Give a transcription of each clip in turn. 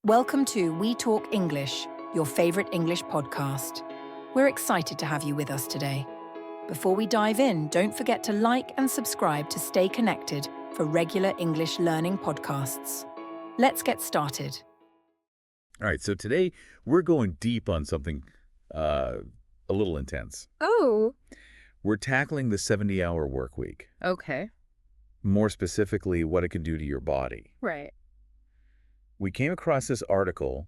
Welcome to We Talk English, your favorite English podcast. We're excited to have you with us today. Before we dive in, don't forget to like and subscribe to stay connected for regular English learning podcasts. Let's get started. All right, so today we're going deep on something a little intense. Oh, We're tackling the 70-hour work week. okay. More specifically, what it can do to your body. Right. We came across this article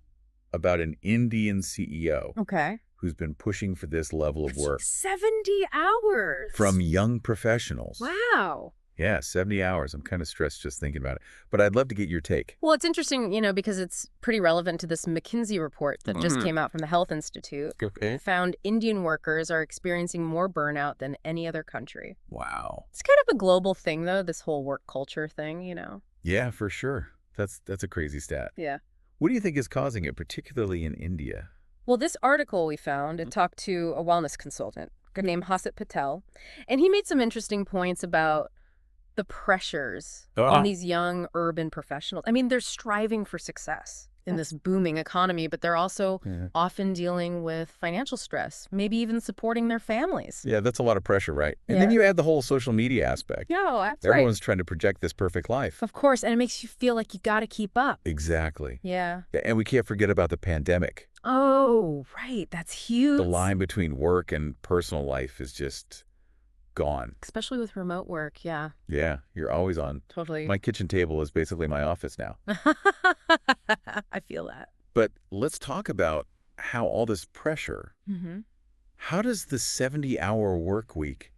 about an Indian CEO Okay. who's been pushing for this level of work 70 hours. from young professionals. Wow. Yeah, 70 hours. I'm kind of stressed just thinking about it. But I'd love to get your take. Well, it's interesting, because it's pretty relevant to this McKinsey report that just came out from the Health Institute. Okay. Found Indian workers are experiencing more burnout than any other country. Wow. It's kind of a global thing, though, this whole work culture thing, Yeah, for sure. That's a crazy stat. Yeah. What do you think is causing it, particularly in India? Well, this article we found, it talked to a wellness consultant named Hasit Patel, and he made some interesting points about the pressures on these young urban professionals. I mean, they're striving for success in this booming economy, but they're also often dealing with financial stress, maybe even supporting their families. Yeah, that's a lot of pressure, right? And then you add the whole social media aspect. Yeah, that's Everyone's trying to project this perfect life. Of course, and it makes you feel like you got to keep up. Exactly. Yeah. And we can't forget about the pandemic. Oh, right. That's huge. The line between work and personal life is just gone. Especially with remote work, yeah. Yeah, you're always on. Totally. My kitchen table is basically my office now. I feel that. But let's talk about how all this pressure, how does the 70-hour work week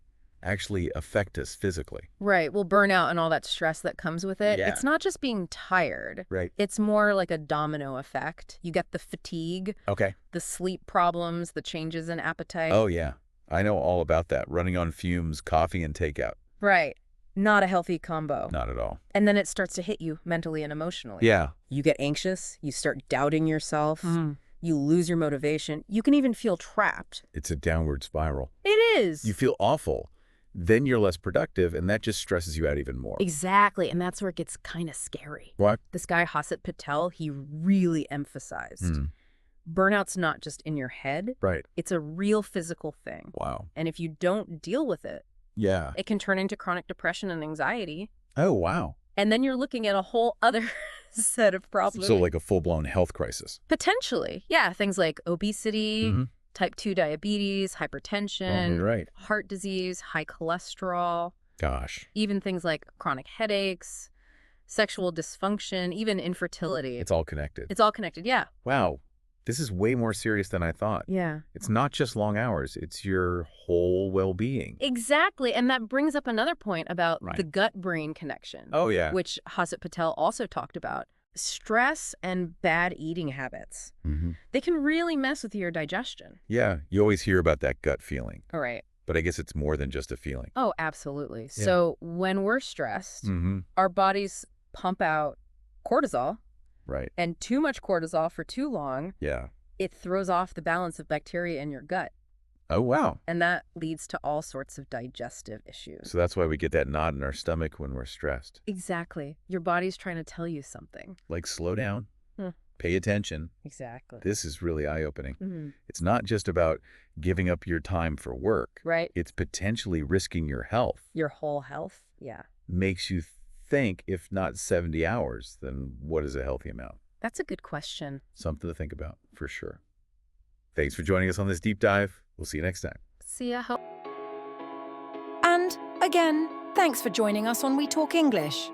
actually affect us physically? Right. Well, burnout and all that stress that comes with it, Yeah. it's not just being tired. Right. It's more like a domino effect. You get the fatigue, Okay. the sleep problems, the changes in appetite. Oh, yeah. I know all about that. Running on fumes, coffee, and takeout. Right. Not a healthy combo. Not at all. And then it starts to hit you mentally and emotionally. Yeah. You get anxious. You start doubting yourself. You lose your motivation. You can even feel trapped. It's a downward spiral. It is. You feel awful. Then you're less productive, and that just stresses you out even more. Exactly. And that's where it gets kind of scary. What? This guy, Hasit Patel, he really emphasized burnout's not just in your head. Right. It's a real physical thing. Wow. And if you don't deal with it, Yeah. it can turn into chronic depression and anxiety. Oh, wow. And then you're looking at a whole other set of problems. So like a full-blown health crisis. Potentially. Yeah. Things like obesity, type 2 diabetes, hypertension, Right. heart disease, high cholesterol, Gosh. even things like chronic headaches, sexual dysfunction, even infertility. It's all connected. It's all connected. Yeah. Wow. This is way more serious than I thought. Yeah. It's not just long hours. It's your whole well-being. Exactly. And that brings up another point about Right. the gut-brain connection. Oh, yeah. Which Hasit Patel also talked about. Stress and bad eating habits. They can really mess with your digestion. Yeah. You always hear about that gut feeling. All right. But I guess it's more than just a feeling. Oh, absolutely. So when we're stressed, our bodies pump out cortisol, Right. and too much cortisol for too long, Yeah. it throws off the balance of bacteria in your gut. Oh, wow. And that leads to all sorts of digestive issues. So that's why we get that knot in our stomach when we're stressed. Exactly. Your body's trying to tell you something. Like, slow down. Pay attention. Exactly. This is really eye-opening. It's not just about giving up your time for work. Right. It's potentially risking your health. Your whole health. Yeah. Makes you think, if not 70 hours, then what is a healthy amount? That's a good question. Something to think about, for sure. Thanks for joining us on this deep dive. We'll see you next time. See ya. And again, thanks for joining us on We Talk English.